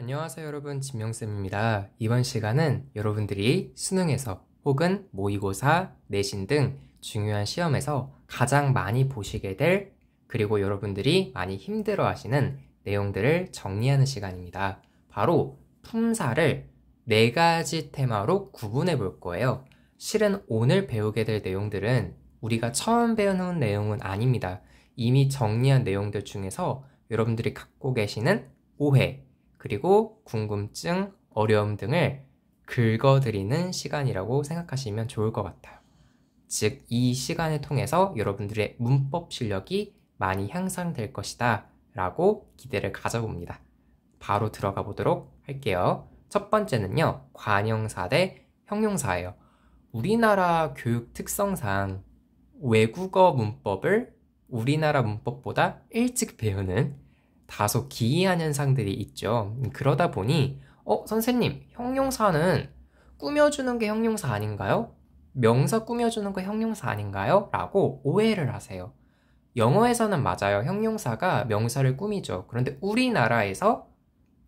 안녕하세요 여러분, 진명쌤입니다. 이번 시간은 여러분들이 수능에서 혹은 모의고사, 내신 등 중요한 시험에서 가장 많이 보시게 될, 그리고 여러분들이 많이 힘들어 하시는 내용들을 정리하는 시간입니다. 바로 품사를 4가지 테마로 구분해 볼 거예요. 실은 오늘 배우게 될 내용들은 우리가 처음 배우는 내용은 아닙니다. 이미 정리한 내용들 중에서 여러분들이 갖고 계시는 오해, 그리고 궁금증, 어려움 등을 긁어드리는 시간이라고 생각하시면 좋을 것 같아요. 즉, 이 시간을 통해서 여러분들의 문법 실력이 많이 향상될 것이다 라고 기대를 가져봅니다. 바로 들어가 보도록 할게요. 첫 번째는요, 관형사 대 형용사예요. 우리나라 교육 특성상 외국어 문법을 우리나라 문법보다 일찍 배우는 다소 기이한 현상들이 있죠. 그러다 보니 선생님, 형용사는 꾸며주는 게 형용사 아닌가요? 명사 꾸며주는 거 형용사 아닌가요? 라고 오해를 하세요. 영어에서는 맞아요. 형용사가 명사를 꾸미죠. 그런데 우리나라에서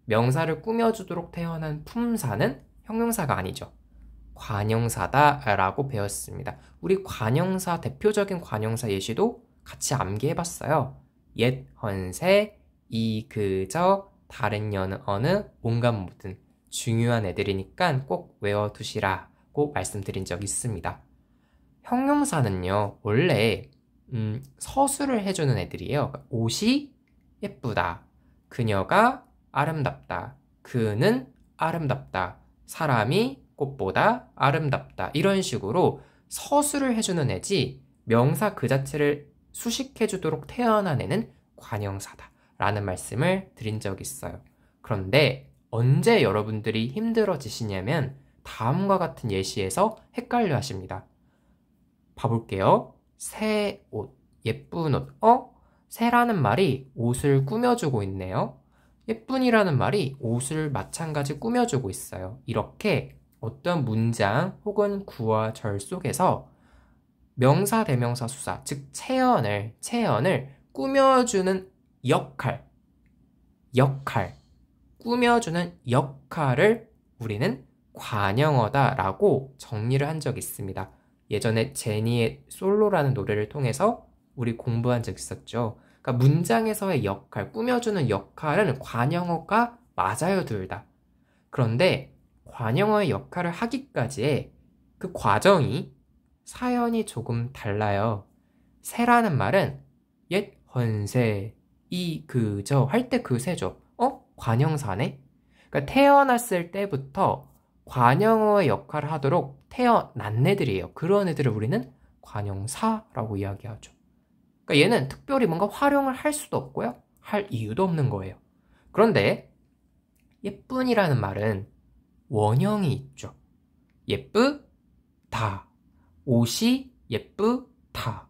명사를 꾸며주도록 태어난 품사는 형용사가 아니죠. 관형사다 라고 배웠습니다. 우리 관형사, 대표적인 관형사 예시도 같이 암기해봤어요. 옛, 헌세, 이, 그, 저, 다른 여느, 어느, 온갖 모든 중요한 애들이니까 꼭 외워두시라고 말씀드린 적 있습니다. 형용사는요, 원래 서술을 해주는 애들이에요. 옷이 예쁘다, 그녀가 아름답다, 그는 아름답다, 사람이 꽃보다 아름답다, 이런 식으로 서술을 해주는 애지 명사 그 자체를 수식해주도록 태어난 애는 관형사다 라는 말씀을 드린 적이 있어요. 그런데 언제 여러분들이 힘들어지시냐면 다음과 같은 예시에서 헷갈려 하십니다. 봐볼게요. 새 옷, 예쁜 옷. 새라는 말이 옷을 꾸며주고 있네요. 예쁜이라는 말이 옷을 마찬가지 꾸며주고 있어요. 이렇게 어떤 문장 혹은 구와 절 속에서 명사, 대명사, 수사, 즉 체언을 꾸며주는 역할, 꾸며주는 역할을 우리는 관형어다라고 정리를 한 적이 있습니다. 예전에 제니의 솔로라는 노래를 통해서 우리 공부한 적 있었죠. 그러니까 문장에서의 역할, 꾸며주는 역할은 관형어가 맞아요, 둘 다. 그런데 관형어의 역할을 하기까지의 그 과정이, 사연이 조금 달라요. 새라는 말은 옛, 헌세, 이, 그, 저 할 때 그 새죠. 관형사네? 그러니까 태어났을 때부터 관형어의 역할을 하도록 태어난 애들이에요. 그런 애들을 우리는 관형사라고 이야기하죠. 그러니까 얘는 특별히 뭔가 활용을 할 수도 없고요. 할 이유도 없는 거예요. 그런데 예쁜이라는 말은 원형이 있죠. 예쁘다. 옷이 예쁘다.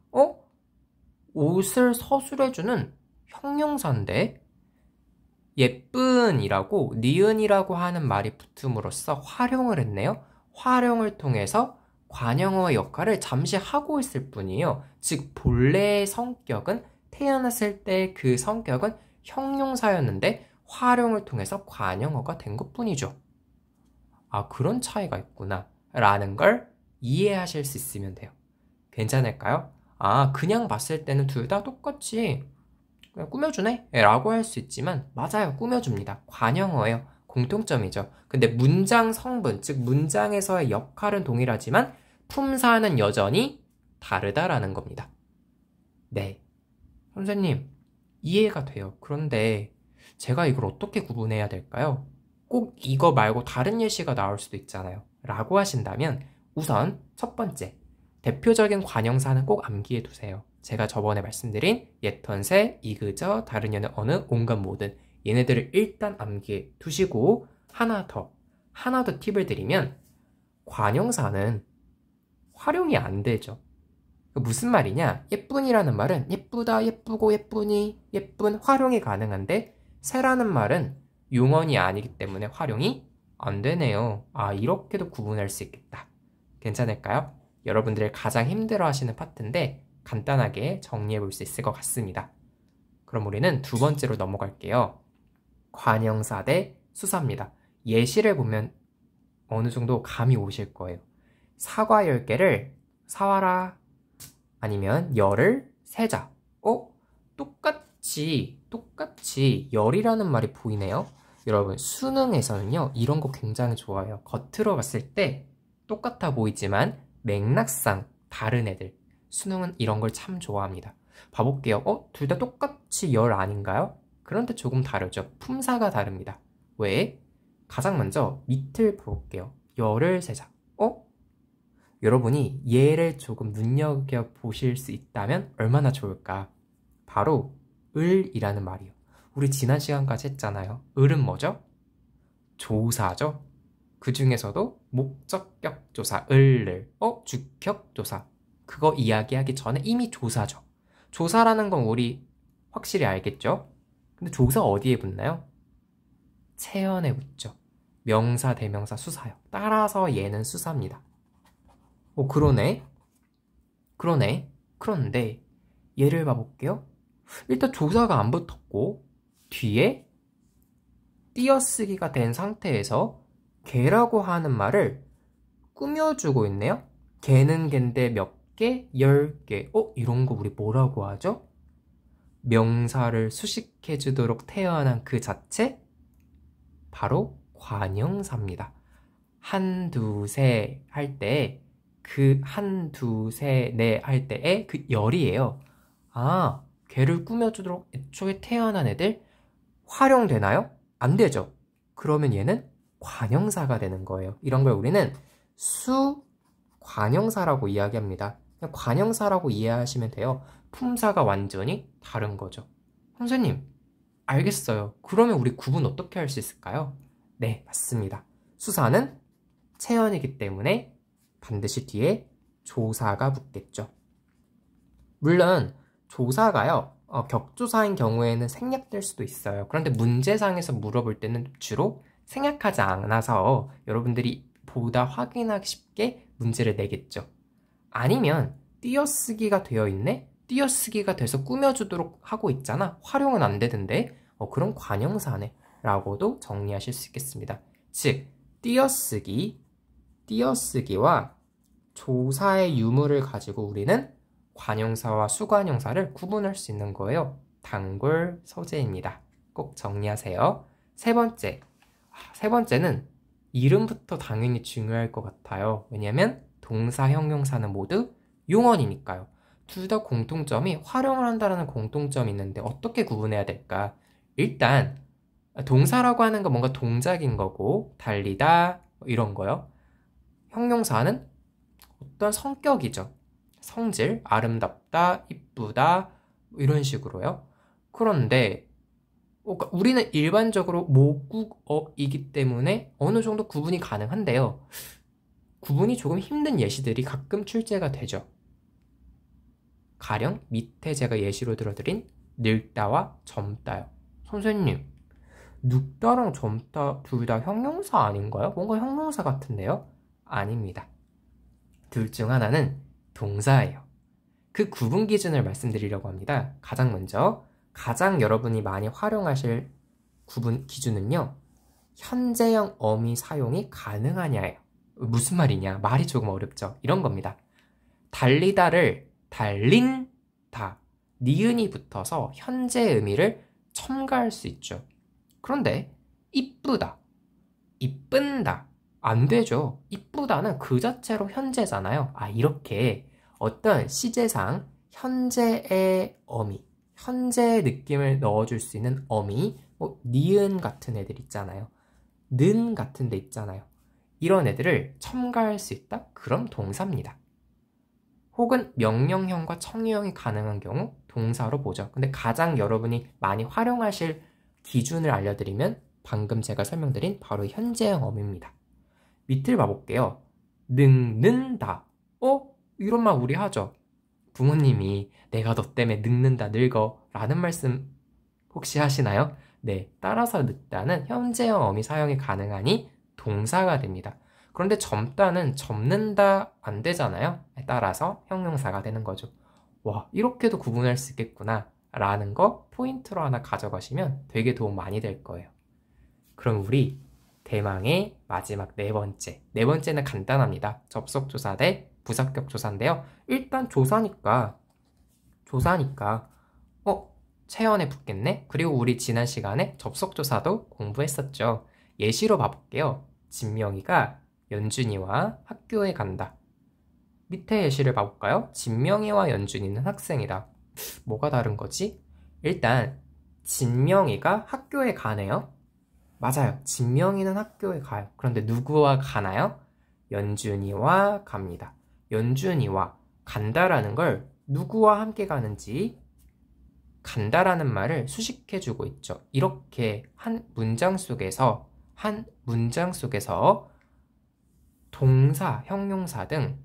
옷을 서술해주는 형용사인데 예쁜이라고 니은이라고 하는 말이 붙음으로써 활용을 했네요. 활용을 통해서 관형어의 역할을 잠시 하고 있을 뿐이에요. 즉 본래의 성격은, 태어났을 때 그 성격은 형용사였는데 활용을 통해서 관형어가 된 것뿐이죠. 아, 그런 차이가 있구나 라는 걸 이해하실 수 있으면 돼요. 괜찮을까요? 아, 그냥 봤을 때는 둘 다 똑같이 그냥 꾸며주네? 라고 할 수 있지만 맞아요, 꾸며줍니다. 관형어예요. 공통점이죠. 근데 문장 성분, 즉 문장에서의 역할은 동일하지만 품사는 여전히 다르다라는 겁니다. 네, 선생님 이해가 돼요. 그런데 제가 이걸 어떻게 구분해야 될까요? 꼭 이거 말고 다른 예시가 나올 수도 있잖아요 라고 하신다면 우선 첫 번째, 대표적인 관형사는 꼭 암기해 두세요. 제가 저번에 말씀드린 옛헌세, 이그저, 다른 여느, 어느, 온갖 모든, 얘네들을 일단 암기해 두시고 하나 더 팁을 드리면 관형사는 활용이 안 되죠. 무슨 말이냐? 예쁜이라는 말은 예쁘다, 예쁘고, 예쁘니, 예쁜, 활용이 가능한데 새라는 말은 용언이 아니기 때문에 활용이 안 되네요. 아, 이렇게도 구분할 수 있겠다. 괜찮을까요? 여러분들이 가장 힘들어하시는 파트인데 간단하게 정리해 볼 수 있을 것 같습니다. 그럼 우리는 두 번째로 넘어갈게요. 관형사 대 수사입니다. 예시를 보면 어느 정도 감이 오실 거예요. 사과 10개를 사와라. 아니면 열을 세자. 똑같이 열이라는 말이 보이네요. 여러분, 수능에서는요, 이런 거 굉장히 좋아요. 겉으로 봤을 때 똑같아 보이지만 맥락상 다른 애들. 수능은 이런 걸 참 좋아합니다. 봐볼게요. 둘 다 똑같이 열 아닌가요? 그런데 조금 다르죠. 품사가 다릅니다. 왜? 가장 먼저 밑을 볼게요. 열을 세자. 여러분이 얘를 조금 눈여겨보실 수 있다면 얼마나 좋을까? 바로 을이라는 말이요. 우리 지난 시간까지 했잖아요. 을은 뭐죠? 조사죠. 그 중에서도 목적격 조사, 을을, 주격 조사. 그거 이야기하기 전에 이미 조사죠. 조사라는 건 우리 확실히 알겠죠? 근데 조사 어디에 붙나요? 체연에 붙죠. 명사, 대명사, 수사요. 따라서 얘는 수사입니다. 그러네. 그런데 얘를 봐볼게요. 일단 조사가 안 붙었고 뒤에 띄어쓰기가 된 상태에서 걔라고 하는 말을 꾸며주고 있네요. 걔는 걘데 몇 개? 10개. 이런 거 우리 뭐라고 하죠? 명사를 수식해주도록 태어난 그 자체? 바로 관형사입니다. 한, 두, 세 할 때 그 한, 두, 세, 네 할 때의 그 열이에요. 걔를 꾸며주도록 애초에 태어난 애들 활용되나요? 안 되죠. 그러면 얘는 관형사가 되는 거예요. 이런 걸 우리는 수관형사라고 이야기합니다. 그냥 관형사라고 이해하시면 돼요. 품사가 완전히 다른 거죠. 선생님, 알겠어요. 그러면 우리 구분 어떻게 할 수 있을까요? 네, 맞습니다. 수사는 체연이기 때문에 반드시 뒤에 조사가 붙겠죠. 물론 조사가요, 격조사인 경우에는 생략될 수도 있어요. 그런데 문제상에서 물어볼 때는 주로 생략하지 않아서 여러분들이 보다 확인하기 쉽게 문제를 내겠죠. 아니면 띄어쓰기가 되어 있네? 띄어쓰기가 돼서 꾸며주도록 하고 있잖아. 활용은 안 되던데? 그럼 관형사네 라고도 정리하실 수 있겠습니다. 즉, 띄어쓰기와 조사의 유무를 가지고 우리는 관형사와 수관형사를 구분할 수 있는 거예요. 단골 소재입니다. 꼭 정리하세요. 세 번째는 이름부터 당연히 중요할 것 같아요. 왜냐면 동사, 형용사는 모두 용언이니까요. 둘 다 공통점이 활용을 한다는 공통점이 있는데 어떻게 구분해야 될까? 일단 동사라고 하는 건 뭔가 동작인 거고 달리다 이런 거요. 형용사는 어떤 성격이죠. 성질, 아름답다, 이쁘다 이런 식으로요. 그런데 우리는 일반적으로 모국어이기 때문에 어느 정도 구분이 가능한데요. 구분이 조금 힘든 예시들이 가끔 출제가 되죠. 가령 밑에 제가 예시로 들어드린 늙다와 젊다요. 선생님, 늙다랑 젊다 둘 다 형용사 아닌가요? 뭔가 형용사 같은데요? 아닙니다. 둘 중 하나는 동사예요. 그 구분 기준을 말씀드리려고 합니다. 가장 먼저 가장 여러분이 많이 활용하실 구분 기준은요. 현재형 어미 사용이 가능하냐예요. 무슨 말이냐? 말이 조금 어렵죠? 이런 겁니다. 달리다를 달린다, 니은이 붙어서 현재 의미를 첨가할 수 있죠. 그런데 이쁘다, 이쁜다 안 되죠. 이쁘다는 그 자체로 현재잖아요. 이렇게 어떤 시제상 현재의 어미, 현재의 느낌을 넣어줄 수 있는 어미, 니은 같은 애들 있잖아요. 는 같은 데 있잖아요. 이런 애들을 첨가할 수 있다? 그럼 동사입니다. 혹은 명령형과 청유형이 가능한 경우 동사로 보죠. 근데 가장 여러분이 많이 활용하실 기준을 알려드리면 방금 제가 설명드린 바로 현재형 어미입니다. 밑을 봐볼게요. 늙는다. 이런 말 우리 하죠. 부모님이 내가 너 때문에 늙는다, 늙어 라는 말씀 혹시 하시나요? 네, 따라서 늙다는 현재형 어미 사용이 가능하니 동사가 됩니다. 그런데 젊다는 젊는다 안 되잖아요. 따라서 형용사가 되는 거죠. 와, 이렇게도 구분할 수 있겠구나 라는 거 포인트로 하나 가져가시면 되게 도움 많이 될 거예요. 그럼 우리 대망의 마지막 네 번째는 간단합니다. 접속조사 대 부합격 조사인데요. 일단 조사니까 체연에 붙겠네? 그리고 우리 지난 시간에 접속조사도 공부했었죠. 예시로 봐볼게요. 진명이가 연준이와 학교에 간다. 밑에 예시를 봐볼까요? 진명이와 연준이는 학생이다. 뭐가 다른 거지? 일단 진명이가 학교에 가네요. 맞아요. 진명이는 학교에 가요. 그런데 누구와 가나요? 연준이와 갑니다. 연준이와 간다라는 걸 누구와 함께 가는지 간다라는 말을 수식해주고 있죠. 이렇게 한 문장 속에서 동사, 형용사 등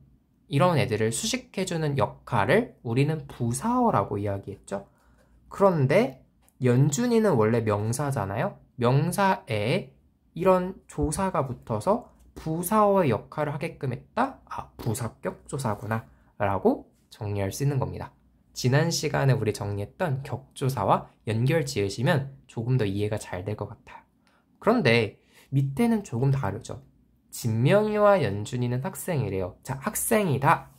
이런 애들을 수식해주는 역할을 우리는 부사어라고 이야기했죠. 그런데 연준이는 원래 명사잖아요. 명사에 이런 조사가 붙어서 부사어의 역할을 하게끔 했다? 부사격 조사구나 라고 정리할 수 있는 겁니다. 지난 시간에 우리 정리했던 격조사와 연결 지으시면 조금 더 이해가 잘 될 것 같아요. 그런데 밑에는 조금 다르죠. 진명이와 연준이는 학생이래요. 자, 학생이다.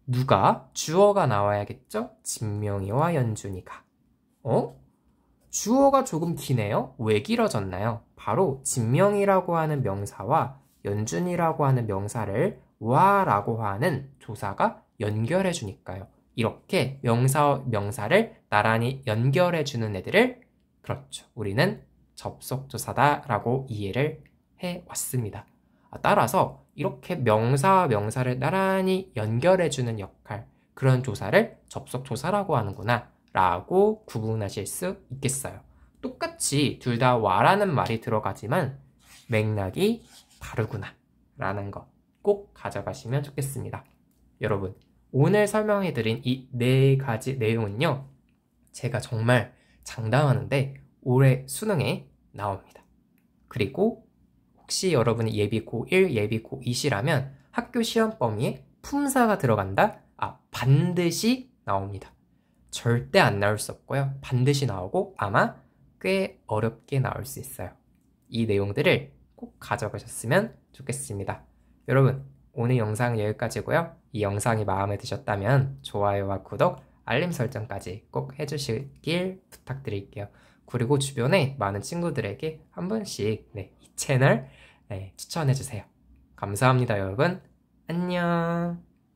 누가? 주어가 나와야겠죠? 진명이와 연준이가. 주어가 조금 기네요? 왜 길어졌나요? 바로 진명이라고 하는 명사와 연준이라고 하는 명사를 와라고 하는 조사가 연결해 주니까요. 이렇게 명사를 나란히 연결해 주는 애들을 그렇죠. 우리는 접속조사다라고 이해를 해왔습니다. 따라서 이렇게 명사와 명사를 나란히 연결해 주는 역할, 그런 조사를 접속조사라고 하는구나 라고 구분하실 수 있겠어요. 똑같이 둘 다 와라는 말이 들어가지만 맥락이 다르구나 라는 거 꼭 가져가시면 좋겠습니다. 여러분, 오늘 설명해드린 이 네 가지 내용은요, 제가 정말 장담하는데 올해 수능에 나옵니다. 그리고 혹시 여러분이 예비 고1, 예비 고2시라면 학교 시험 범위에 품사가 들어간다? 반드시 나옵니다. 절대 안 나올 수 없고요. 반드시 나오고 아마 꽤 어렵게 나올 수 있어요. 이 내용들을 꼭 가져가셨으면 좋겠습니다. 여러분, 오늘 영상 여기까지고요. 이 영상이 마음에 드셨다면 좋아요와 구독, 알림 설정까지 꼭 해주시길 부탁드릴게요. 그리고 주변에 많은 친구들에게 한 번씩 이 채널 추천해주세요. 감사합니다, 여러분. 안녕.